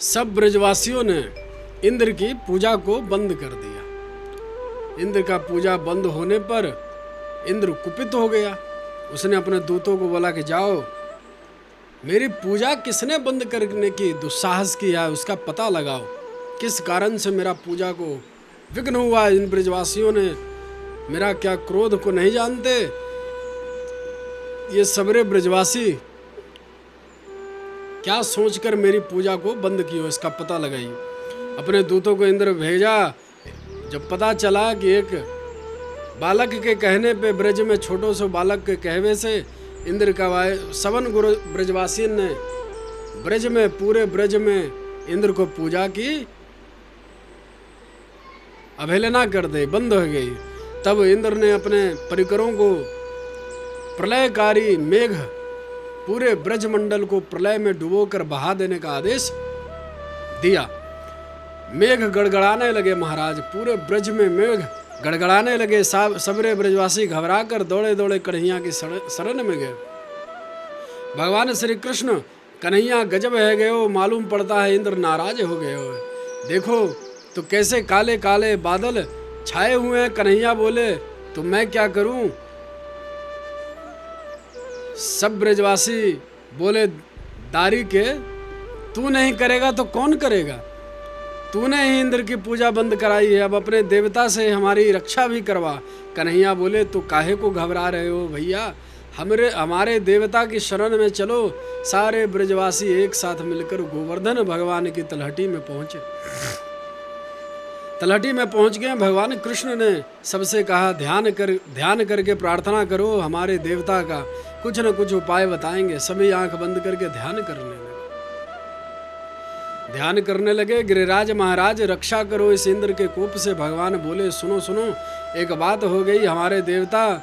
सब ब्रजवासियों ने इंद्र की पूजा को बंद कर दिया। इंद्र का पूजा बंद होने पर इंद्र कुपित हो गया। उसने अपने दूतों को बोला कि जाओ, मेरी पूजा किसने बंद करने की दुस्साहस किया है उसका पता लगाओ। किस कारण से मेरा पूजा को विघ्न हुआ। इन ब्रजवासियों ने मेरा क्या क्रोध को नहीं जानते। ये सबरे ब्रजवासी क्या सोचकर मेरी पूजा को बंद कियो, इसका पता लगाइए। अपने दूतों को इंद्र भेजा। जब पता चला कि एक बालक के कहने पे, ब्रज में छोटो से बालक के कहवे से इंद्र का सवन गुरु ब्रजवासी ने ब्रज में, पूरे ब्रज में इंद्र को पूजा की अवहेलना कर दे, बंद हो गई। तब इंद्र ने अपने परिकरों को प्रलयकारी मेघ पूरे ब्रजमंडल को प्रलय में डुबोकर बहा देने का आदेश दिया। मेघ गड़गड़ाने लगे महाराज, पूरे ब्रज में मेघ गड़गड़ाने लगे। सबरे ब्रजवासी घबरा कर दौड़े दौड़े कन्हैया की शरण में गए। भगवान श्री कृष्ण, कन्हैया गजब है गए हो, मालूम पड़ता है इंद्र नाराज हो गए हो। देखो तो कैसे काले काले बादल छाए हुए हैं। कन्हैया बोले तो मैं क्या करूं। सब ब्रजवासी बोले दारी के, तू नहीं करेगा तो कौन करेगा। तूने ही इंद्र की पूजा बंद कराई है, अब अपने देवता से हमारी रक्षा भी करवा। कन्हैया बोले तो काहे को घबरा रहे हो भैया, हमारे देवता की शरण में चलो। सारे ब्रजवासी एक साथ मिलकर गोवर्धन भगवान की तलहटी में पहुंचे। तलहटी में पहुंच गए। भगवान कृष्ण ने सबसे कहा, ध्यान करके प्रार्थना करो, हमारे देवता का कुछ न कुछ उपाय बताएंगे। सभी आंख बंद करके ध्यान करने लगे। गिरिराज महाराज, रक्षा करो इस इंद्र के कोप से। भगवान बोले, सुनो सुनो, एक बात हो गई। हमारे देवता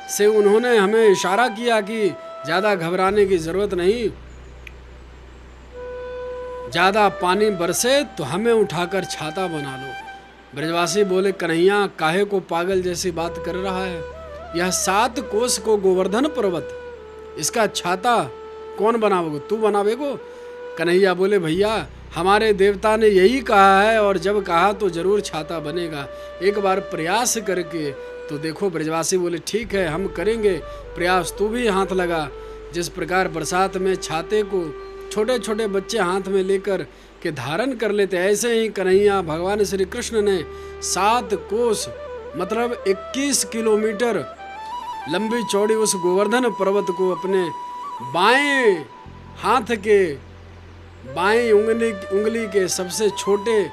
से उन्होंने हमें इशारा किया कि ज़्यादा घबराने की जरूरत नहीं, ज़्यादा पानी बरसे तो हमें उठाकर छाता बना लो। ब्रजवासी बोले, कन्हैया काहे को पागल जैसी बात कर रहा है। यह 7 कोस को गोवर्धन पर्वत, इसका छाता कौन बनावेगो, तू बनावेगो। कन्हैया बोले, भैया हमारे देवता ने यही कहा है और जब कहा तो जरूर छाता बनेगा। एक बार प्रयास करके तो देखो। ब्रजवासी बोले, ठीक है हम करेंगे प्रयास, तू भी हाथ लगा। जिस प्रकार बरसात में छाते को छोटे छोटे बच्चे हाथ में लेकर के धारण कर लेते, ऐसे ही कन्हैया भगवान श्री कृष्ण ने 7 कोस मतलब 21 किलोमीटर लंबी चौड़ी उस गोवर्धन पर्वत को अपने बाएं हाथ के बाएं उंगली के सबसे छोटे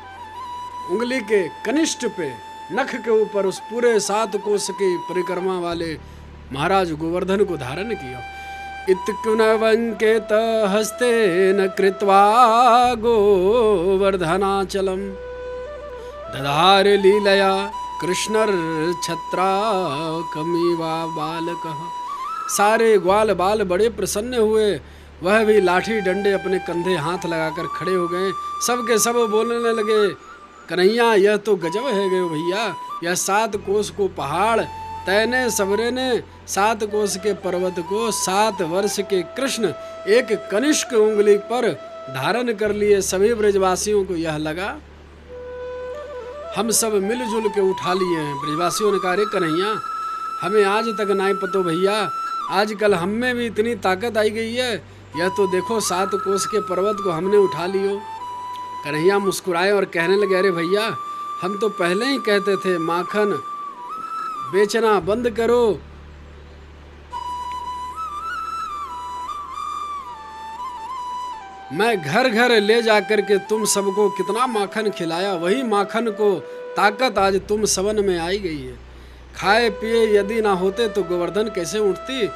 उंगली के कनिष्ठ पे नख के ऊपर उस पूरे 7 कोस की परिक्रमा वाले महाराज गोवर्धन को धारण किया। इत्कुनवंकेत हस्तेन कृत्वा गोवर्धनाचलम दधार लीलया कृष्णर्छत्रा कमीवा बालकः। सारे ग्वाल बाल बड़े प्रसन्न हुए। वह भी लाठी डंडे अपने कंधे हाथ लगाकर खड़े हो गए। सब के सब बोलने लगे, कन्हैया यह तो गजब है गए भैया। यह 7 कोस को पहाड़ तैने सबरे ने 7 कोस के पर्वत को 7 वर्ष के कृष्ण एक कनिष्क उंगली पर धारण कर लिए। सभी ब्रजवासियों को यह लगा हम सब मिलजुल के उठा लिए हैं। ब्रजवासियों ने कहा, अरे कन्हैया हमें आज तक नहीं पतो भैया, आजकल हम में भी इतनी ताकत आई गई है। यह तो देखो 7 कोस के पर्वत को हमने उठा लियो। कन्हैया मुस्कुराए और कहने लगे, अरे भैया हम तो पहले ही कहते थे माखन बेचना बंद करो। मैं घर घर ले जाकर के तुम सबको कितना माखन खिलाया, वही माखन को ताकत आज तुम सवन में आई गई है। खाए पिए यदि ना होते तो गोवर्धन कैसे उठती।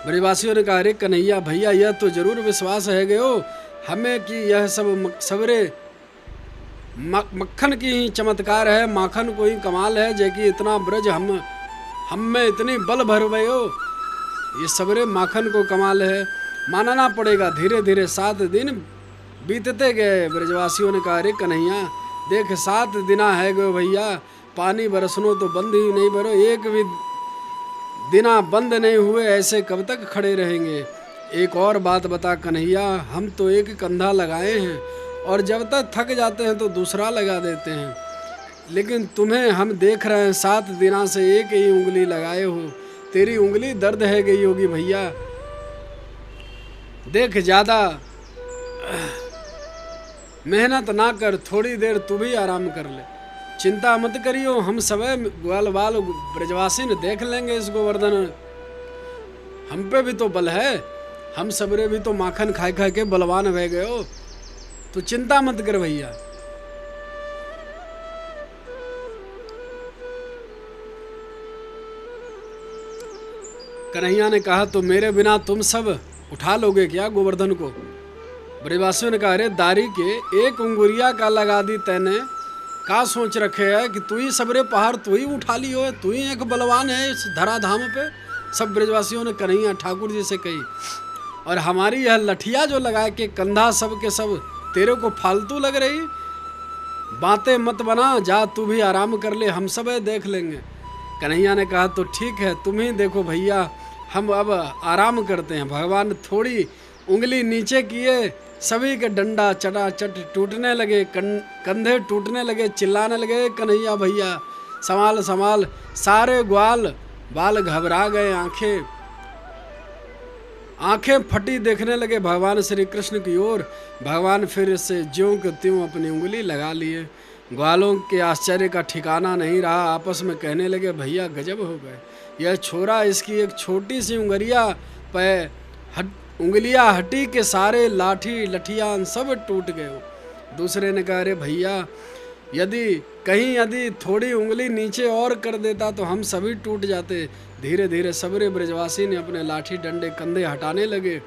ब्रजवासियों ने कहा, अरे कन्हैया भैया यह तो जरूर विश्वास है गयो हमें कि यह सब सवरे मक्खन की ही चमत्कार है, माखन को ही कमाल है। जे कि इतना ब्रज हम में इतनी बल भर गए हो, ये सवरे माखन को कमाल है, मानना पड़ेगा। धीरे धीरे 7 दिन बीतते गए। ब्रजवासियों ने कहा, अरे कन्हैया देख 7 दिना है गो भैया, पानी बरसनो तो बंद ही नहीं भरो, एक भी दिना बंद नहीं हुए, ऐसे कब तक खड़े रहेंगे। एक और बात बता कन्हैया, हम तो एक कंधा लगाए हैं और जब तक थक जाते हैं तो दूसरा लगा देते हैं। लेकिन तुम्हें हम देख रहे हैं 7 दिनों से एक ही उंगली लगाए हो, तेरी उंगली दर्द है गई होगी भैया। देख ज़्यादा मेहनत ना कर, थोड़ी देर तू भी आराम कर ले। चिंता मत करियो, हम सब ग्वाल बाल ब्रजवासी ने देख लेंगे इस गोवर्धन। हम पे भी तो बल है, हम सबरे भी तो माखन खाए खाए के बलवान रह गए हो। तो चिंता मत कर भैया। कन्हैया ने कहा तो मेरे बिना तुम सब उठा लोगे क्या गोवर्धन को? ब्रजवासियों ने कहा अरे दारी के एक उंगुरिया का लगा दी तैने, का सोच रखे है कि तू ही सबरे पहाड़ तू ही उठा ली हो, तू ही एक बलवान है इस धराधाम पे। सब ब्रजवासियों ने कन्हैया ठाकुर जी से कही, और हमारी यह लठिया जो लगा के कंधा सब के सब तेरे को फालतू लग रही? बातें मत बना, जा तू भी आराम कर ले, हम सब देख लेंगे। कन्हैया ने कहा तो ठीक है, तुम ही देखो भैया, हम अब आराम करते हैं। भगवान थोड़ी उंगली नीचे किए, सभी के डंडा चटाचट टूटने लगे, कंधे टूटने लगे, चिल्लाने लगे कन्हैया भैया संभाल संभाल। सारे ग्वाल बाल घबरा गए, आंखें फटी देखने लगे भगवान श्री कृष्ण की ओर। भगवान फिर से ज्यों के त्यों अपनी उंगली लगा लिए। ग्वालों के आश्चर्य का ठिकाना नहीं रहा, आपस में कहने लगे भैया गजब हो गए, यह छोरा इसकी एक छोटी सी उंगलियां हटी के सारे लाठी लठियां सब टूट गए। दूसरे ने कहा अरे भैया यदि थोड़ी उंगली नीचे और कर देता तो हम सभी टूट जाते। धीरे धीरे सबरे ब्रजवासी ने अपने लाठी डंडे कंधे हटाने लगे,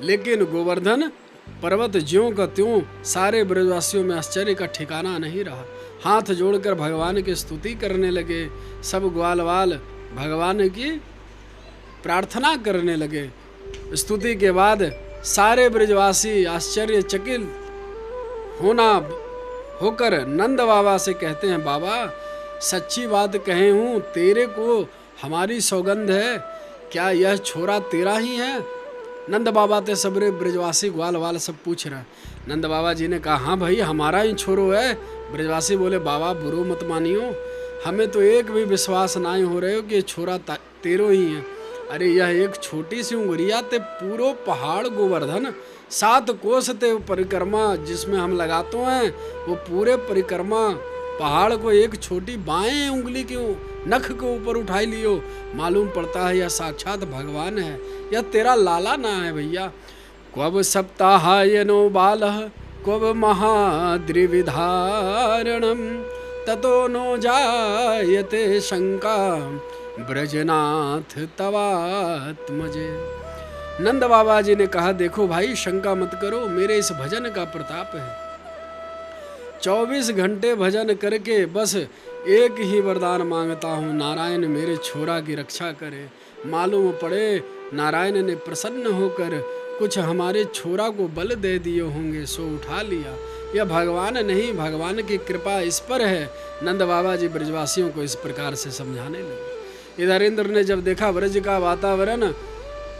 लेकिन गोवर्धन पर्वत ज्यों का त्यों। सारे ब्रजवासियों में आश्चर्य का ठिकाना नहीं रहा, हाथ जोड़कर भगवान की स्तुति करने लगे। सब ग्वालवाल भगवान की प्रार्थना करने लगे। स्तुति के बाद सारे ब्रजवासी आश्चर्यचकित होकर नंद बाबा से कहते हैं बाबा सच्ची बात कहे हूँ, तेरे को हमारी सौगंध है, क्या यह छोरा तेरा ही है? नंद बाबा ते सबरे ब्रजवासी ग्वाल वाल सब पूछ रहे। नंद बाबा जी ने कहा हाँ भाई हमारा ही छोरो है। ब्रजवासी बोले बाबा बुरो मत मानियो, हमें तो एक भी विश्वास ना हो रहे हो कि छोरा तेरो ही है। अरे यह एक छोटी सी उंगलिया ते पूरो पहाड़ गोवर्धन 7 कोस ते परिक्रमा जिसमें हम लगाते हैं, वो पूरे परिक्रमा पहाड़ को एक छोटी बाएं उंगली के नख के ऊपर उठाई लियो। मालूम पड़ता है यह साक्षात भगवान है, यह तेरा लाला ना है भैया। क्वब सप्ताहायनो बालः क्वब महाद्रिविधारणम ततो नो जायते शंका ब्रजनाथ तवात्मजे। नंद बाबा जी ने कहा देखो भाई शंका मत करो, मेरे इस भजन का प्रताप है। 24 घंटे भजन करके बस एक ही वरदान मांगता हूँ, नारायण मेरे छोरा की रक्षा करे। मालूम पड़े नारायण ने प्रसन्न होकर कुछ हमारे छोरा को बल दे दिए होंगे, सो उठा लिया। यह भगवान नहीं, भगवान की कृपा इस पर है। नंद बाबा जी ब्रजवासियों को इस प्रकार से समझाने लगे। इधर इंद्र ने जब देखा ब्रज का वातावरण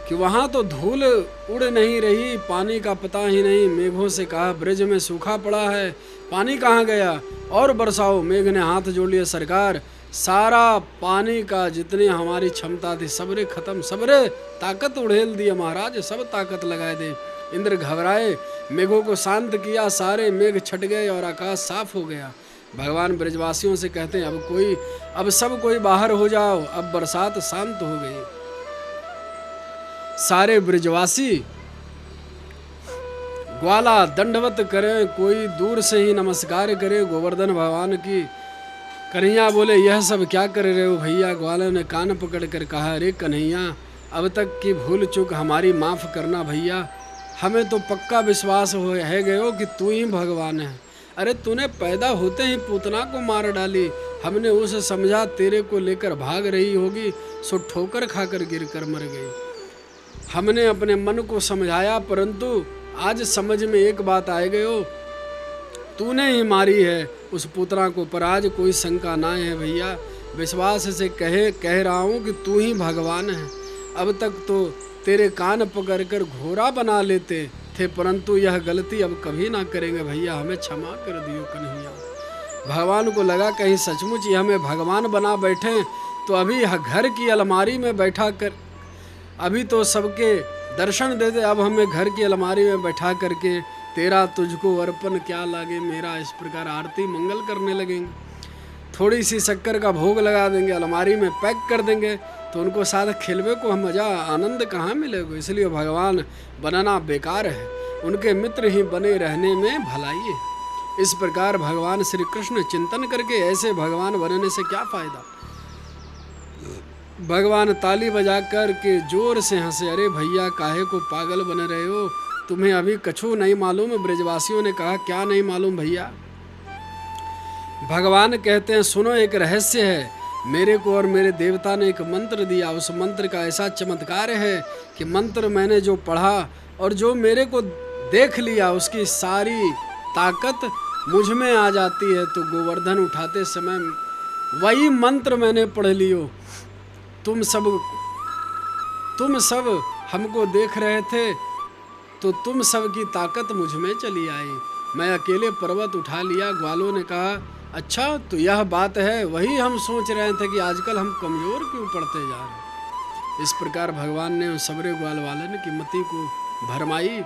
कि वहाँ तो धूल उड़ नहीं रही, पानी का पता ही नहीं, मेघों से कहा ब्रज में सूखा पड़ा है, पानी कहाँ गया और बरसाओ। मेघ ने हाथ जोड़ लिए सरकार, सारा पानी का जितनी हमारी क्षमता थी सबरे खत्म, सबरे ताकत उड़ेल दिया महाराज, सब ताकत लगाए दे। इंद्र घबराए, मेघों को शांत किया, सारे मेघ छट गए और आकाश साफ हो गया। भगवान ब्रजवासियों से कहते हैं अब सब कोई बाहर हो जाओ, अब बरसात शांत हो गई। सारे ब्रजवासी ग्वाला दंडवत करें, कोई दूर से ही नमस्कार करे गोवर्धन भगवान की। कन्हैया बोले यह सब क्या कर रहे हो भैया? ग्वालों ने कान पकड़ कर कहा अरे कन्हैया अब तक की भूल चूक हमारी माफ़ करना भैया, हमें तो पक्का विश्वास है गयो कि तू ही भगवान है। अरे तूने पैदा होते ही पूतना को मार डाली, हमने उसे समझा तेरे को लेकर भाग रही होगी, सो ठोकर खाकर गिरकर मर गई। हमने अपने मन को समझाया, परंतु आज समझ में एक बात आ गयो, तूने ही मारी है उस पुत्रा को। पर आज कोई शंका ना है भैया, विश्वास से कह रहा हूँ कि तू ही भगवान है। अब तक तो तेरे कान पकड़ कर घोड़ा बना लेते, थे, परंतु यह गलती अब कभी ना करेंगे भैया, हमें क्षमा कर दियो कन्हैया। भगवान को लगा कहीं सचमुच ये हमें भगवान बना बैठे, तो अभी घर की अलमारी में बैठा कर, अभी तो सबके दर्शन देते, अब हमें घर की अलमारी में बैठा करके तेरा तुझको अर्पण क्या लागे मेरा, इस प्रकार आरती मंगल करने लगेंगे। थोड़ी सी शक्कर का भोग लगा देंगे, अलमारी में पैक कर देंगे, तो उनको साथ खिलवे को मज़ा आनंद कहाँ मिलेगा। इसलिए भगवान बनाना बेकार है, उनके मित्र ही बने रहने में भलाई है। इस प्रकार भगवान श्री कृष्ण चिंतन करके ऐसे भगवान बनने से क्या फ़ायदा। भगवान ताली बजा कर के जोर से हंसे, अरे भैया काहे को पागल बन रहे हो, तुम्हें अभी कछु नहीं मालूम। ब्रजवासियों ने कहा क्या नहीं मालूम भैया। भगवान कहते हैं सुनो, एक रहस्य है, मेरे को और मेरे देवता ने एक मंत्र दिया, उस मंत्र का ऐसा चमत्कार है कि मंत्र मैंने जो पढ़ा और जो मेरे को देख लिया उसकी सारी ताकत मुझ में आ जाती है। तो गोवर्धन उठाते समय वही मंत्र मैंने पढ़ लियो, तुम सब हमको देख रहे थे, तो तुम सब की ताकत मुझ में चली आई, मैं अकेले पर्वत उठा लिया। ग्वालों ने कहा अच्छा तो यह बात है, वही हम सोच रहे थे कि आजकल हम कमज़ोर क्यों पड़ते जा रहे। इस प्रकार भगवान ने उन सबरे ग्वाल वालन की मति को भरमाई।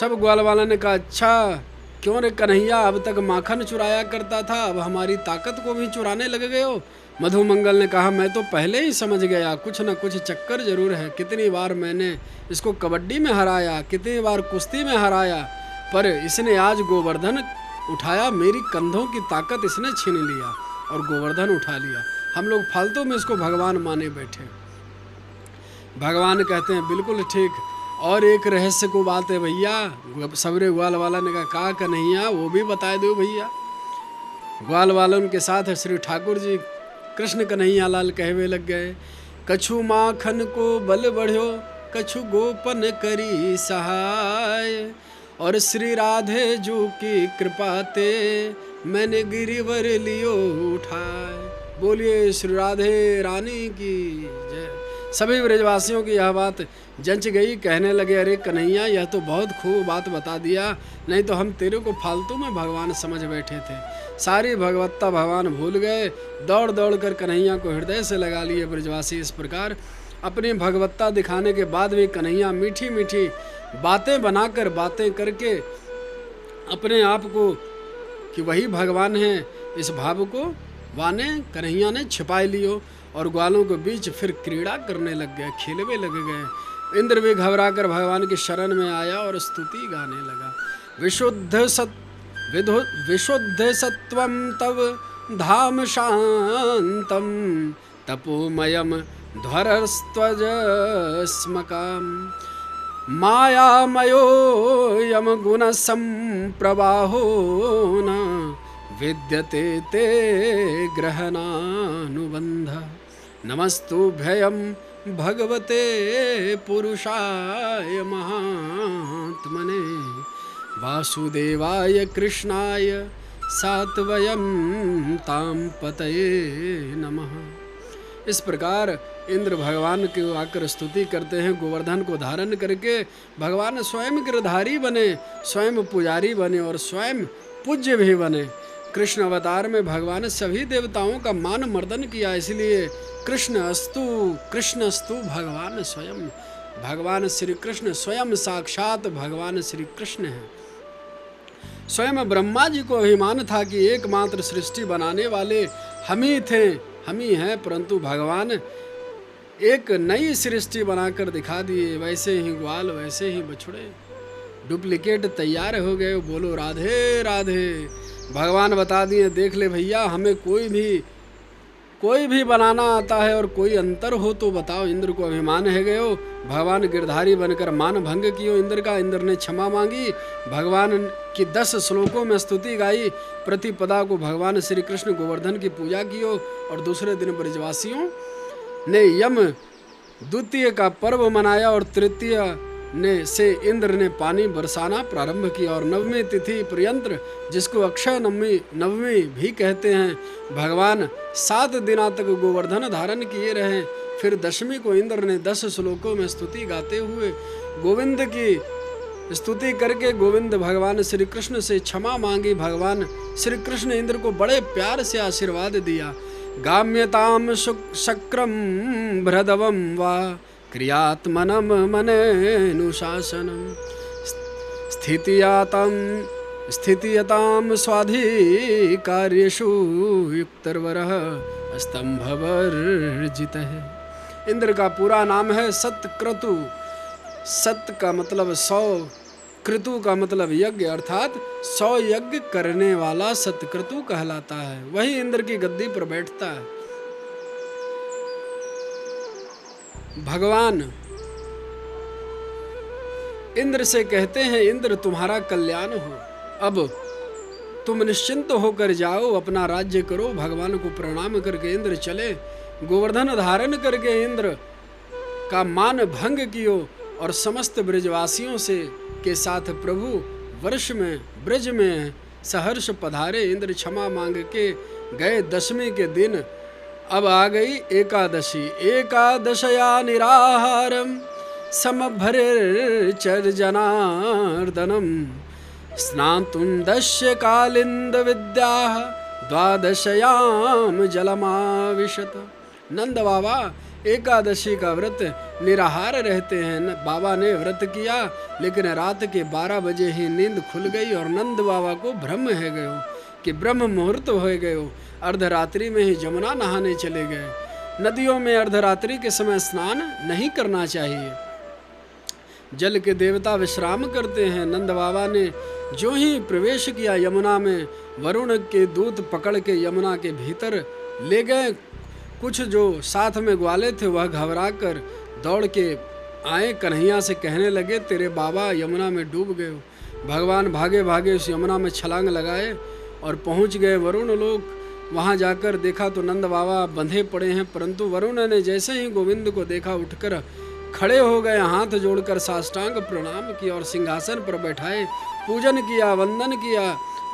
सब ग्वाल वालन ने कहा अच्छा क्यों रे कन्हैया, अब तक माखन चुराया करता था, अब हमारी ताकत को भी चुराने लग गए हो। मधुमंगल ने कहा मैं तो पहले ही समझ गया, कुछ न कुछ चक्कर जरूर है। कितनी बार मैंने इसको कबड्डी में हराया, कितनी बार कुश्ती में हराया, पर इसने आज गोवर्धन उठाया, मेरी कंधों की ताकत इसने छीन लिया और गोवर्धन उठा लिया। हम लोग फालतू में इसको भगवान माने बैठे। भगवान कहते हैं बिल्कुल ठीक, और एक रहस्य को बात है भैया। सबरे ग्वाल वाला ने कहा कन्हैया वो भी बता दो भैया। ग्वाल वालों के साथ श्री ठाकुर जी कृष्ण कन्हैया लाल कहवे लग गए, कछु माखन को बल बढ़्यो, कछु गोपन करी सहाय, और श्री राधे जू की कृपा ते मैंने गिरिवर लियो उठाए। बोलिए श्री राधे रानी की जय। सभी ब्रजवासियों की यह बात जंच गई, कहने लगे अरे कन्हैया यह तो बहुत खूब बात बता दिया, नहीं तो हम तेरे को फालतू में भगवान समझ बैठे थे। सारी भगवत्ता भगवान भूल गए, दौड़ दौड़ कर कन्हैया को हृदय से लगा लिए ब्रजवासी। इस प्रकार अपनी भगवत्ता दिखाने के बाद भी कन्हैया मीठी मीठी बातें बनाकर, बातें करके अपने आप को कि वही भगवान है, इस भाव को वाने कन्हैया ने छिपाए लियो और ग्वालों के बीच फिर क्रीड़ा करने लग गए, खेलवे लग गए। इंद्र भी घबरा कर भगवान की शरण में आया और स्तुति गाने लगा। विशुद्ध सत्वम तव धाम शांतम, तपोमयम ध्वरस्त्वज स्मकाम, मायामयो यम गुण संप्रवाहो न विद्यते ते ग्रहणानुबंध। नमस्तुभ्यं भगवते पुरुषाय महात्मने, वासुदेवाय कृष्णाय सात्वयं तां पतये नमः। इस प्रकार इंद्र भगवान की आकर स्तुति करते हैं। गोवर्धन को धारण करके भगवान स्वयं गिरधारी बने, स्वयं पुजारी बने और स्वयं पूज्य भी बने। कृष्ण अवतार में भगवान सभी देवताओं का मान मर्दन किया, इसलिए कृष्ण अस्तु भगवान स्वयं। भगवान श्री कृष्ण स्वयं साक्षात भगवान श्री कृष्ण हैं। स्वयं ब्रह्मा जी को अभिमान था कि एकमात्र सृष्टि बनाने वाले हम ही थे, हम ही हैं, परंतु भगवान एक नई सृष्टि बनाकर दिखा दिए। वैसे ही ग्वाल वैसे ही बछड़े, डुप्लीकेट तैयार हो गए। बोलो राधे राधे। भगवान बता दिए देख ले भैया, हमें कोई भी बनाना आता है और कोई अंतर हो तो बताओ। इंद्र को अभिमान है गयो, भगवान गिरधारी बनकर मान भंग कियो इंद्र का। इंद्र ने क्षमा मांगी, भगवान की 10 श्लोकों में स्तुति गाई। प्रतिपदा को भगवान श्री कृष्ण गोवर्धन की पूजा कियो और दूसरे दिन ब्रजवासियों ने यम द्वितीय का पर्व मनाया और तृतीय से इंद्र ने पानी बरसाना प्रारंभ किया। और नवमी तिथि पर्यंत, जिसको अक्षय नवमी भी कहते हैं, भगवान 7 दिनों तक गोवर्धन धारण किए रहे। फिर दशमी को इंद्र ने 10 श्लोकों में स्तुति गाते हुए गोविंद की स्तुति करके गोविंद भगवान श्री कृष्ण से क्षमा मांगी। भगवान श्री कृष्ण इंद्र को बड़े प्यार से आशीर्वाद दिया। गाम्यताम शक्रम भ्रदवम वा क्रियात्मनम मनेनुशासनम स्थितियताम स्वाधिकार्येषु युक्तर्वरः स्तंभवर्जित है। इंद्र का पूरा नाम है सतक्रतु। सत का मतलब 100, क्रतु का मतलब यज्ञ, अर्थात 100 यज्ञ करने वाला सतक्रतु कहलाता है। वही इंद्र की गद्दी पर बैठता है। भगवान इंद्र से कहते हैं, इंद्र तुम्हारा कल्याण हो, अब तुम निश्चिंत होकर जाओ, अपना राज्य करो। भगवान को प्रणाम करके इंद्र चले। गोवर्धन धारण करके इंद्र का मान भंग कियो और समस्त ब्रजवासियों से के साथ प्रभु वर्ष में ब्रज में सहर्ष पधारे। इंद्र क्षमा मांग के गए। दशमी के दिन अब आ गई एकादशी। एकादशया निराहारम समभरे जनार्दनम स्नातुं दश्य कालिंद विद्या द्वादशयाम जलमाविशत। नंद बाबा एकादशी का व्रत निराहार रहते हैं। बाबा ने व्रत किया, लेकिन रात के 12 बजे ही नींद खुल गई और नंद बाबा को भ्रम है गयो कि ब्रह्म मुहूर्त हो गयो। अर्धरात्रि में ही जमुना नहाने चले गए। नदियों में अर्धरात्रि के समय स्नान नहीं करना चाहिए। जल के देवता विश्राम करते हैं। नंद बाबा ने जो ही प्रवेश किया यमुना में, वरुण के दूत पकड़ के यमुना के भीतर ले गए। कुछ जो साथ में ग्वाले थे वह घबरा कर दौड़ के आए, कन्हैया से कहने लगे तेरे बाबा यमुना में डूब गए। भगवान भागे भागे उस यमुना में छलांग लगाए और पहुंच गए वरुण लोग। वहां जाकर देखा तो नंद बाबा बंधे पड़े हैं, परंतु वरुण ने जैसे ही गोविंद को देखा उठकर खड़े हो गए, हाथ जोड़कर साष्टांग प्रणाम किया और सिंहासन पर बैठाए, पूजन किया, वंदन किया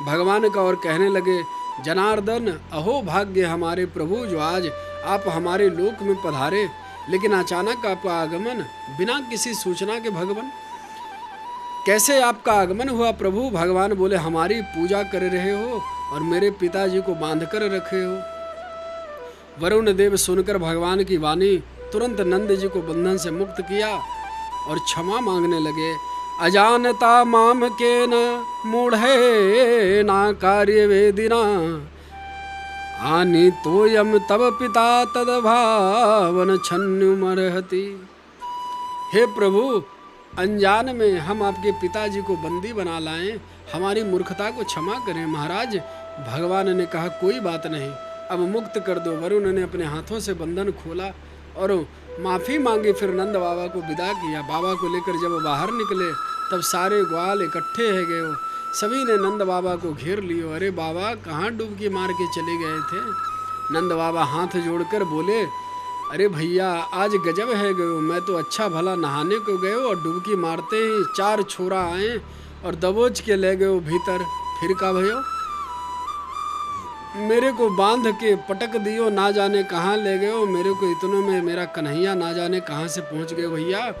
भगवान का और कहने लगे जनार्दन अहो भाग्य हमारे प्रभु जो आज आप हमारे लोक में पधारे, लेकिन अचानक आपका आगमन बिना किसी सूचना के। भगवान कैसे आपका आगमन हुआ प्रभु? भगवान बोले हमारी पूजा कर रहे हो और मेरे पिताजी को बांध कर रखे हो। वरुण देव सुनकर भगवान की वाणी तुरंत नंद जी को बंधन से मुक्त किया और क्षमा मांगने लगे। अजानता माम के न मूढ़े ना कार्य वेदिना आनी तोयम तब पिता तदभावन छन्नुमर्हति। हे प्रभु, अनजान में हम आपके पिताजी को बंदी बना लाएं, हमारी मूर्खता को क्षमा करें। महाराज भगवान ने कहा कोई बात नहीं, अब मुक्त कर दो। वरुण ने अपने हाथों से बंधन खोला और माफ़ी मांगी, फिर नंद बाबा को विदा किया। बाबा को लेकर जब बाहर निकले तब सारे ग्वाल इकट्ठे है गए। सभी ने नंद बाबा को घेर लियो। अरे बाबा कहाँ डुबकी मार के चले गए थे? नंद बाबा हाथ जोड़कर बोले अरे भैया आज गजब है गयो, मैं तो अच्छा भला नहाने को गए और डुबकी मारते ही 4 छोरा आए और दबोच के ले गए भीतर। फिर का भयो मेरे को बांध के पटक दियो, ना जाने कहाँ ले गए हो मेरे को। इतनों में मेरा कन्हैया ना जाने कहाँ से पहुँच गए भैया।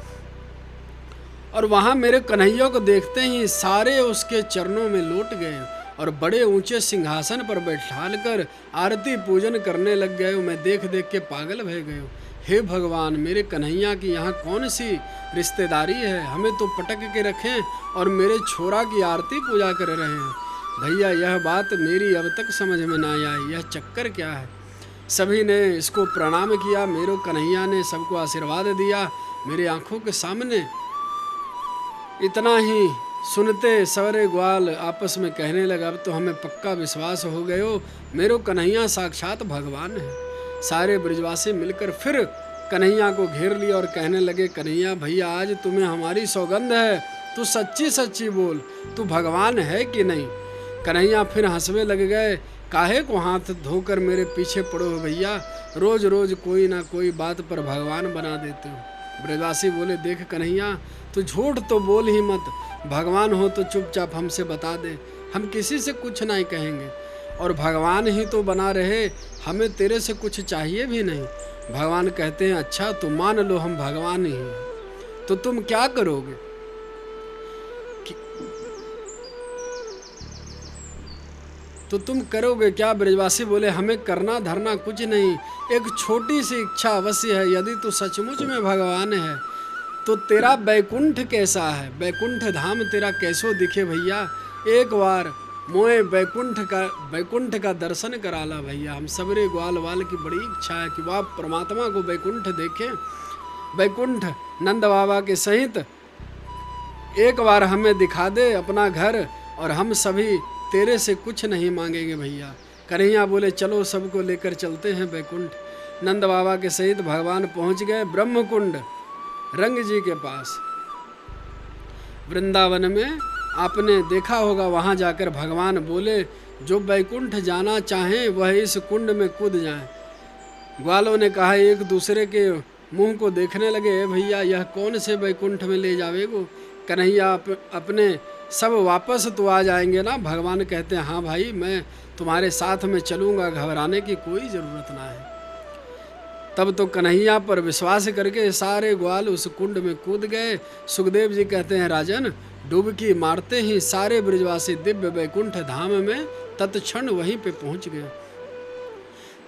और वहाँ मेरे कन्हैया को देखते ही सारे उसके चरणों में लौट गए और बड़े ऊंचे सिंहासन पर बैठाल कर आरती पूजन करने लग गए। मैं देख देख के पागल भय गए। हे भगवान, मेरे कन्हैया की यहाँ कौन सी रिश्तेदारी है? हमें तो पटक के रखें और मेरे छोरा की आरती पूजा कर रहे हैं। भैया यह बात मेरी अब तक समझ में ना आई, यह चक्कर क्या है? सभी ने इसको प्रणाम किया। मेरे कन्हैया ने सबको आशीर्वाद दिया मेरी आंखों के सामने। इतना ही सुनते सवरे ग्वाल आपस में कहने लगा अब तो हमें पक्का विश्वास हो गए हो, मेरो कन्हैया साक्षात भगवान है। सारे ब्रजवासी मिलकर फिर कन्हैया को घेर लिया और कहने लगे कन्हैया भैया आज तुम्हें हमारी सौगंध है, तू सच्ची सच्ची बोल, तू भगवान है कि नहीं? कन्हैया फिर हंसवे लग गए। काहे को हाथ धोकर मेरे पीछे पड़ो भैया, रोज रोज कोई ना कोई बात पर भगवान बना देते हो। ब्रजवासी बोले देख कन्हैया तू झूठ तो बोल ही मत, भगवान हो तो चुपचाप हमसे बता दे, हम किसी से कुछ नहीं कहेंगे और भगवान ही तो बना रहे, हमें तेरे से कुछ चाहिए भी नहीं। भगवान कहते हैं अच्छा तो मान लो हम भगवान ही हैं, तो तुम क्या करोगे? तो तुम करोगे क्या? ब्रजवासी बोले, हमें करना धरना कुछ नहीं, एक छोटी सी इच्छा अवश्य है। यदि तू सचमुच में भगवान है तो तेरा बैकुंठ कैसा है, बैकुंठ धाम तेरा कैसो दिखे भैया। एक बार मोए बैकुंठ का दर्शन कराला भैया। हम सबरे ग्वाल वाल की बड़ी इच्छा है कि वह परमात्मा को बैकुंठ देखें, बैकुंठ नंद बाबा के सहित एक बार हमें दिखा दे अपना घर, और हम सभी तेरे से कुछ नहीं मांगेंगे भैया। कन्हैया बोले, चलो सबको लेकर चलते हैं बैकुंठ। नंद बाबा के सहित भगवान पहुंच गए ब्रह्मकुंड रंग जी के पास। वृंदावन में आपने देखा होगा, वहाँ जाकर भगवान बोले, जो बैकुंठ जाना चाहें वह इस कुंड में कूद जाएं। ग्वालों ने कहा, एक दूसरे के मुंह को देखने लगे, भैया यह कौन से बैकुंठ में ले जावेगो? कन्हैया अपने सब वापस तो आ जाएंगे ना? भगवान कहते हैं, हाँ भाई मैं तुम्हारे साथ में चलूँगा, घबराने की कोई ज़रूरत ना है। तब तो कन्हैया पर विश्वास करके सारे ग्वाल उस कुंड में कूद गए। सुखदेव जी कहते हैं, राजन डुबकी मारते ही सारे ब्रजवासी दिव्य बैकुंठ धाम में तत्क्षण वहीं पे पहुंच गए।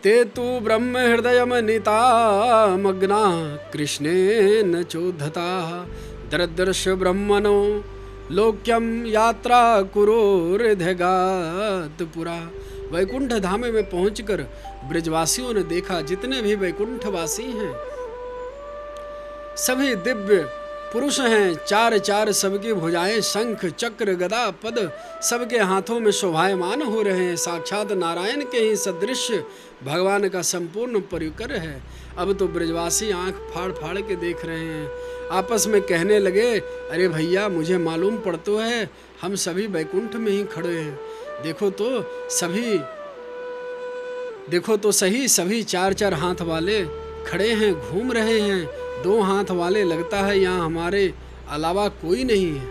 ते तु ब्रह्म हृदय नीता मग्ना कृष्णेन चोद्धता दरदर्श ब्रह्मणो लोक्यम यात्रा कुरोर्धगात पुरा। वैकुंठ धाम में पहुंचकर ब्रजवासियों ने देखा, जितने भी वैकुंठवासी हैं सभी दिव्य पुरुष हैं, चार चार सबकी भुजाएं शंख चक्र गदा पद सबके हाथों में शोभायमान हो रहे हैं। साक्षात नारायण के ही सदृश भगवान का संपूर्ण परिकर है। अब तो ब्रजवासी आंख फाड़ फाड़ के देख रहे हैं, आपस में कहने लगे, अरे भैया मुझे मालूम पड़ता है हम सभी बैकुंठ में ही खड़े हैं। देखो तो सही सभी चार चार हाथ वाले खड़े हैं, घूम रहे हैं। दो हाथ वाले लगता है यहाँ हमारे अलावा कोई नहीं है।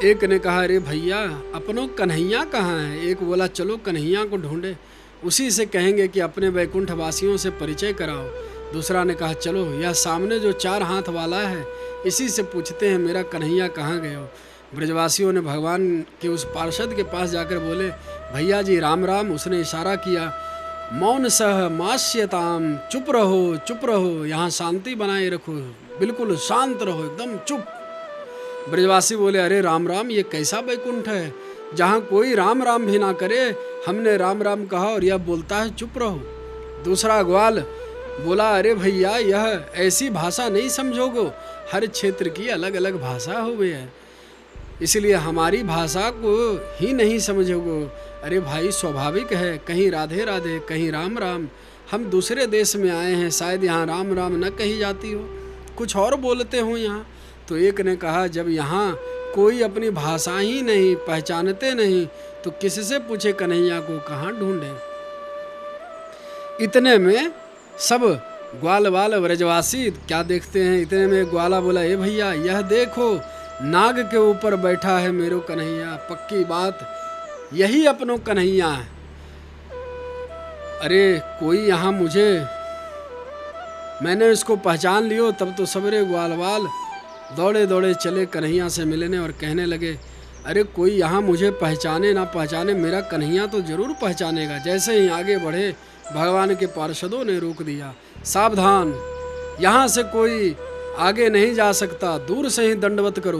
एक ने कहा, अरे भैया अपनों कन्हैया कहाँ है? एक बोला, चलो कन्हैया को ढूंढे, उसी से कहेंगे कि अपने बैकुंठ वासियों से परिचय कराओ। दूसरा ने कहा, चलो यह सामने जो चार हाथ वाला है इसी से पूछते हैं मेरा कन्हैया कहाँ गए हो। ब्रजवासियों ने भगवान के उस पार्षद के पास जाकर बोले, भैया जी राम राम। उसने इशारा किया, मौन सह मास्यताम, चुप रहो, यहाँ शांति बनाए रखो, बिल्कुल शांत रहो, एकदम चुप। ब्रजवासी बोले, अरे राम राम, ये कैसा बैकुंठ है जहाँ कोई राम राम भी ना करे? हमने राम राम कहा और यह बोलता है चुप रहो। दूसरा ग्वाल बोला, अरे भैया यह ऐसी भाषा नहीं समझोगो, हर क्षेत्र की अलग अलग भाषा हो गई है, इसलिए हमारी भाषा को ही नहीं समझोगो। अरे भाई स्वाभाविक है, कहीं राधे राधे कहीं राम राम, हम दूसरे देश में आए हैं, शायद यहाँ राम राम न कही जाती हो, कुछ और बोलते हो यहाँ। तो एक ने कहा, जब यहाँ कोई अपनी भाषा ही नहीं पहचानते नहीं तो किससे पूछे कन्हैया को कहाँ ढूंढे? इतने में सब ग्वाल वाल ब्रजवासी क्या देखते हैं, इतने में ग्वाला बोला, ए भैया यह देखो नाग के ऊपर बैठा है मेरो कन्हैया, पक्की बात यही अपनों कन्हैया है। अरे कोई यहाँ मैंने इसको पहचान लियो। तब तो सबरे ग्वाल वाल दौड़े दौड़े चले कन्हैया से मिलने और कहने लगे, अरे कोई यहाँ मुझे पहचाने ना पहचाने, मेरा कन्हैया तो जरूर पहचानेगा। जैसे ही आगे बढ़े भगवान के पार्षदों ने रोक दिया, सावधान, यहाँ से कोई आगे नहीं जा सकता, दूर से ही दंडवत करो।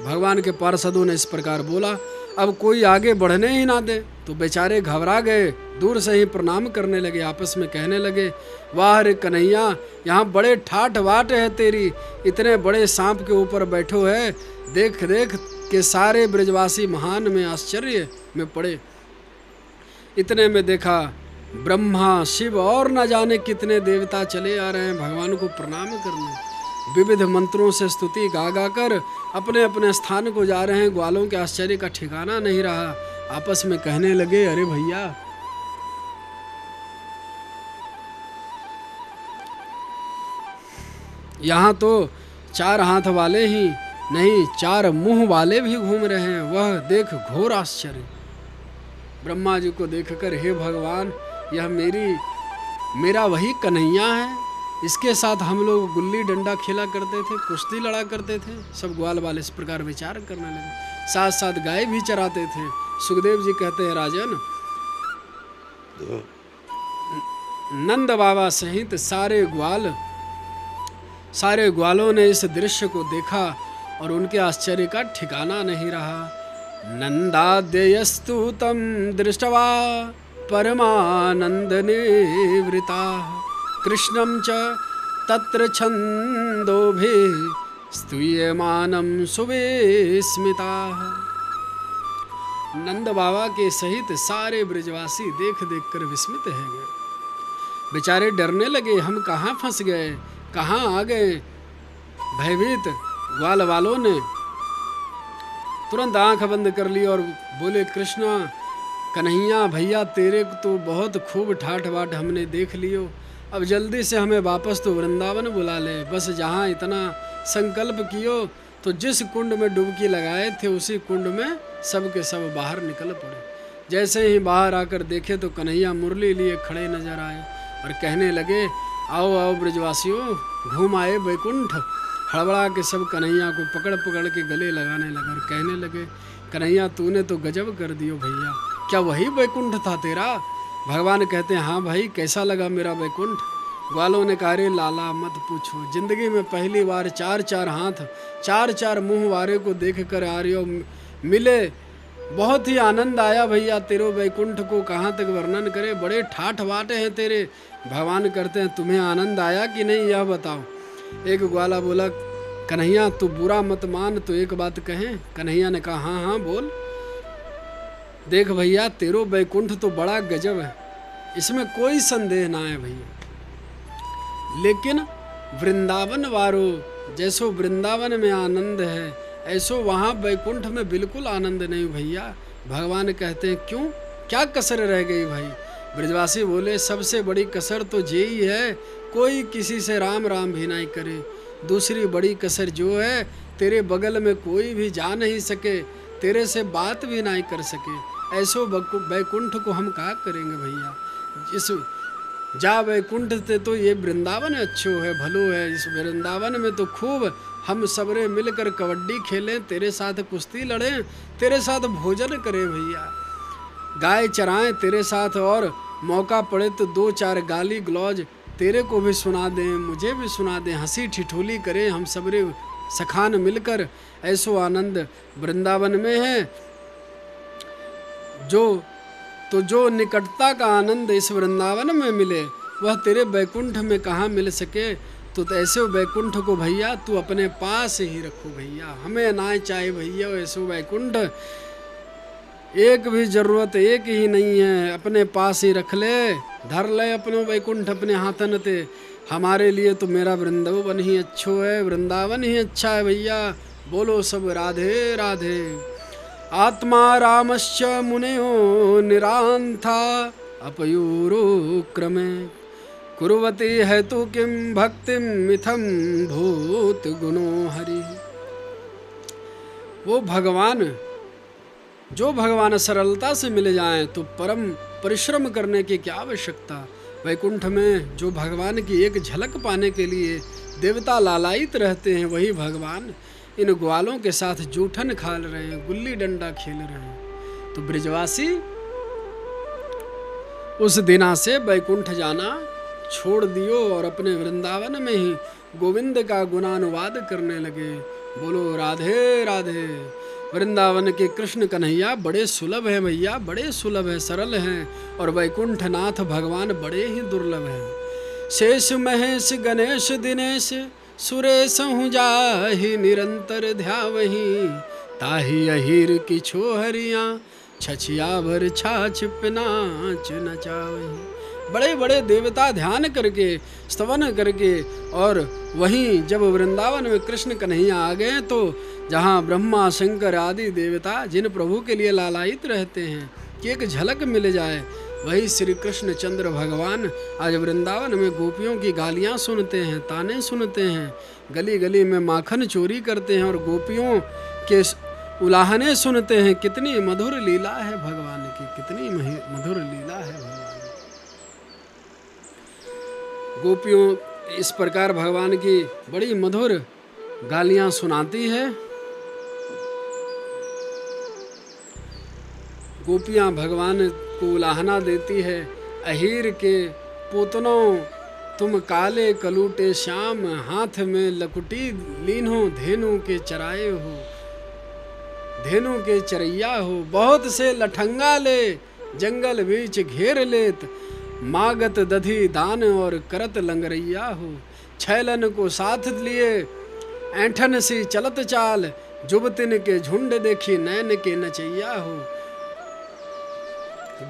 भगवान के पार्षदों ने इस प्रकार बोला, अब कोई आगे बढ़ने ही ना दे। तो बेचारे घबरा गए, दूर से ही प्रणाम करने लगे, आपस में कहने लगे, वाह रे कन्हैया, यहाँ बड़े ठाठ वाट है तेरी, इतने बड़े सांप के ऊपर बैठो है, देख देख के सारे ब्रजवासी महान में आश्चर्य में पड़े। इतने में देखा ब्रह्मा शिव और न जाने कितने देवता चले आ रहे हैं भगवान को प्रणाम करने, विविध मंत्रों से स्तुति गा गा कर अपने अपने स्थान को जा रहे हैं। ग्वालों के आश्चर्य का ठिकाना नहीं रहा, आपस में कहने लगे, अरे भैया यहाँ तो चार हाथ वाले ही नहीं, चार मुंह वाले भी घूम रहे हैं, वह देख घोर आश्चर्य। ब्रह्मा जी को देखकर, हे भगवान, यह मेरा वही कन्हैया है इसके साथ हम लोग गुल्ली डंडा खेला करते थे, कुश्ती लड़ा करते थे। सब ग्वाल वाले इस प्रकार विचार करने लगे। साथ साथ गाय भी चराते थे। सुखदेव जी कहते हैं, राजन, नंद बाबा सहित सारे ग्वालों ने इस दृश्य को देखा और उनके आश्चर्य का ठिकाना नहीं रहा। नंदाद्यस्तु तम दृष्ट्वा परमानंद निवृता कृष्णं च तत्र छंदोभिः स्तूयमानं सुविस्मिता। नंद बाबा के सहित सारे ब्रजवासी देख देख कर विस्मित है गए। बेचारे डरने लगे, हम कहाँ फंस गए, कहाँ आ गए। भयभीत ग्वाल वालों ने तुरंत आंख बंद कर ली और बोले, कृष्णा, कन्हैया भैया, तेरे को तो बहुत खूब ठाठ बाट हमने देख लियो। अब जल्दी से हमें वापस तो वृंदावन बुला ले। बस जहाँ इतना संकल्प कियो तो जिस कुंड में डुबकी लगाए थे उसी कुंड में सब के सब बाहर निकल पड़े। जैसे ही बाहर आकर देखे तो कन्हैया मुरली लिए खड़े नजर आए और कहने लगे, आओ आओ ब्रजवासियों, घूम आए वैकुंठ। हड़बड़ा के सब कन्हैया को पकड़ पकड़ के गले लगाने लगे और कहने लगे, कन्हैया तूने तो गजब कर दियो भैया, क्या वही वैकुंठ था तेरा? भगवान कहते हैं, हाँ भाई, कैसा लगा मेरा वैकुंठ? ग्वालों ने कहा, रे लाला मत पूछो, जिंदगी में पहली बार 4-4 हाथ 4-4 मुंह वारे को देख कर आ रही हो मिले। बहुत ही आनंद आया भैया, तेरे वैकुंठ को कहाँ तक वर्णन करे, बड़े ठाठ बाटे हैं तेरे। भगवान करते हैं, तुम्हें आनंद आया कि नहीं यह बताओ। एक ग्वाला बोला, कन्हैया तू बुरा मत मान, तो एक बात कहें। कन्हैया ने कहा, हाँ हाँ बोल। देख भैया, तेरो वैकुंठ तो बड़ा गजब है, इसमें कोई संदेह ना है भैया, लेकिन वृंदावन वारो जैसो वृंदावन में आनंद है ऐसो वहाँ वैकुंठ में बिल्कुल आनंद नहीं भैया। भगवान कहते हैं, क्यों, क्या कसर रह गई भाई? ब्रजवासी बोले, सबसे बड़ी कसर तो यही है, कोई किसी से राम राम भी नहीं करे। दूसरी बड़ी कसर जो है, तेरे बगल में कोई भी जा नहीं सके, तेरे से बात भी नहीं कर सके। ऐसो वैकुंठ को हम क्या करेंगे भैया? इस जा वैकुंठ से तो ये वृंदावन अच्छो है, भलो है। इस वृंदावन में तो खूब हम सबरे मिलकर कबड्डी खेलें, तेरे साथ कुश्ती लड़ें, तेरे साथ भोजन करें भैया, गाय चराएं तेरे साथ, और मौका पड़े तो 2-4 गाली गलौज तेरे को भी सुना दें, मुझे भी सुना दें, हंसी ठिठोली करें हम सबरे सखान मिलकर। ऐसो आनंद वृंदावन में है। जो निकटता का आनंद इस वृंदावन में मिले वह तेरे वैकुंठ में कहाँ मिल सके। तो ऐसे वैकुंठ को भैया तू अपने पास ही रखो भैया, हमें ना चाहे भैया ऐसो वैकुंठ, एक भी जरूरत एक ही नहीं है, अपने पास ही रख ले, धर ले अपनो वैकुंठ अपने हाथन ते। हमारे लिए तो मेरा वृंदावन ही अच्छो है, वृंदावन ही अच्छा है भैया। बोलो सब राधे राधे। आत्मा रामश्च मुनियो निरांथा अपयूरो क्रमे कुर्वती है तु किम भक्तिम मिथम भूत गुणो हरि। वो भगवान, जो भगवान सरलता से मिल जाएं तो परम परिश्रम करने की क्या आवश्यकता। वैकुंठ में जो भगवान की एक झलक पाने के लिए देवता लालायित रहते हैं, वही भगवान इन ग्वालों के साथ जूठन खाल रहे हैं, गुल्ली डंडा खेल रहे हैं। तो ब्रजवासी उस दिना से वैकुंठ जाना छोड़ दियो और अपने वृंदावन में ही गोविंद का गुणानुवाद करने लगे। बोलो राधे राधे। वृंदावन के कृष्ण कन्हैया बड़े सुलभ हैं भैया, बड़े सुलभ हैं, सरल हैं, और वैकुंठ नाथ भगवान बड़े ही दुर्लभ हैं। शेष महेश गणेश दिनेश सुरेश हूँ जाहि निरंतर ध्यावही, ताहि अहिर की छोहरियाँ छछिया भर छाछ पिनाच नचावही। बड़े बड़े देवता ध्यान करके स्तवन करके, और वहीं जब वृंदावन में कृष्ण कन्हैया आ गए तो जहाँ ब्रह्मा शंकर आदि देवता जिन प्रभु के लिए लालायित रहते हैं कि एक झलक मिल जाए, वही श्री कृष्ण चंद्र भगवान आज वृंदावन में गोपियों की गालियाँ सुनते हैं, ताने सुनते हैं, गली गली में माखन चोरी करते हैं और गोपियों के उलाहने सुनते हैं। कितनी मधुर लीला है भगवान की, कितनी मधुर लीला है भगवान। गोपियों इस प्रकार भगवान की बड़ी मधुर गालियां सुनाती है। गोपियां भगवान को उलाहना देती है, अहीर के पूतनों तुम काले कलूटे श्याम, हाथ में लकुटी लीनो धेनु के चराए हो, धेनु के चरैया हो। बहुत से लठंगा ले जंगल बीच घेर लेत, मागत दधी दान और करत लंगरैया हो। छैलन को साथ लिए ऐंठन सी चलत चाल, जुबतिन के झुंड देखी नैन के नचैया हो।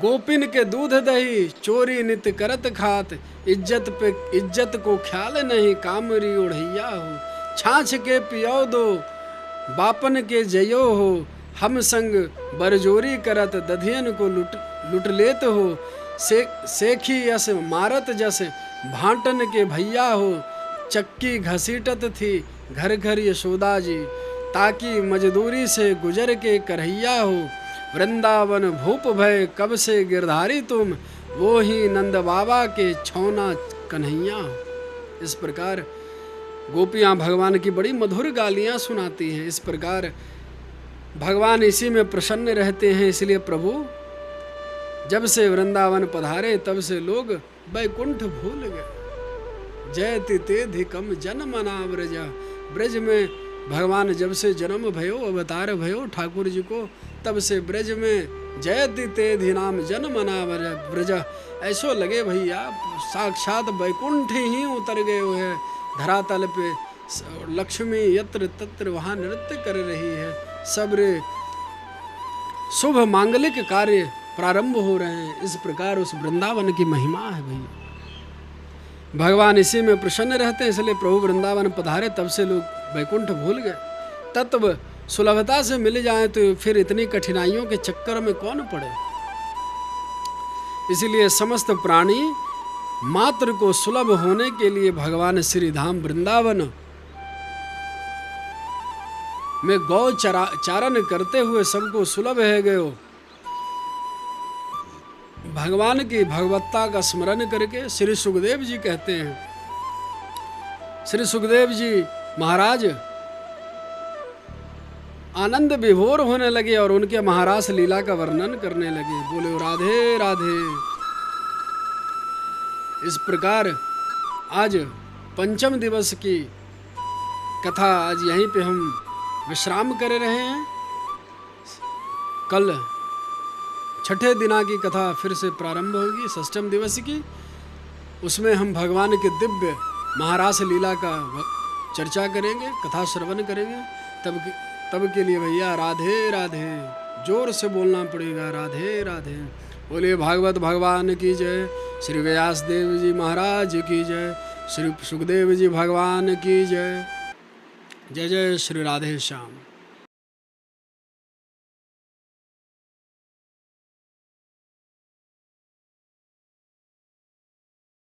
गोपिन के दूध दही चोरी नित करत खात, इज्जत को ख्याल नहीं कामरी ओढ़ैया हो। छाछ के पियो दो बापन के जयो हो, हम संग बरजोरी करत दधियन को लुट लेत हो। सेखी यस मारत जस भांटन के भैया हो, चक्की घसीटत थी घर घर यशोदा जी, ताकि मजदूरी से गुजर के करहैया हो। वृंदावन भूप भय कब से गिरधारी तुम, वो ही नंद बाबा के छौना कन्हैया हो। इस प्रकार गोपियां भगवान की बड़ी मधुर गालियां सुनाती हैं। इस प्रकार भगवान इसी में प्रसन्न रहते हैं। इसलिए प्रभु जब से वृंदावन पधारे तब से लोग बैकुंठ भूल गए। जयति तेधिकम जन्मना ब्रज, ब्रज में भगवान जब से जन्म भयो, अवतार भयो ठाकुर जी को, तब से ब्रज में जयति तेधि नाम जन्मना ब्रज। ऐसो लगे भैया साक्षात बैकुंठ ही उतर गए हैं धरातल पे। लक्ष्मी यत्र तत्र वहाँ नृत्य कर रही है। सब्र शुभ मांगलिक कार्य प्रारंभ हो रहे हैं। इस प्रकार उस वृंदावन की महिमा है भैया। भगवान इसी में प्रसन्न रहते हैं, इसलिए प्रभु वृंदावन पधारे तब से लोग वैकुंठ भूल गए। तत्व सुलभता से मिल जाए तो फिर इतनी कठिनाइयों के चक्कर में कौन पड़े। इसलिए समस्त प्राणी मात्र को सुलभ होने के लिए भगवान श्री धाम वृंदावन में गौ चारण करते हुए सबको सुलभ है गयो। भगवान की भगवत्ता का स्मरण करके श्री सुखदेव जी कहते हैं, श्री सुखदेव जी महाराज आनंद विभोर होने लगे और उनके महारास लीला का वर्णन करने लगे। बोले राधे राधे। इस प्रकार आज पंचम दिवस की कथा आज यहीं पे हम विश्राम कर रहे हैं। कल छठे दिना की कथा फिर से प्रारंभ होगी, षष्ठम दिवस की। उसमें हम भगवान के दिव्य महारास लीला का चर्चा करेंगे, कथा श्रवण करेंगे। तब के लिए भैया राधे राधे जोर से बोलना पड़ेगा, राधे राधे। बोलिए भागवत भगवान की जय, श्री व्यास देव जी महाराज की जय, श्री सुखदेव जी भगवान की जय। जय जय श्री राधे श्याम।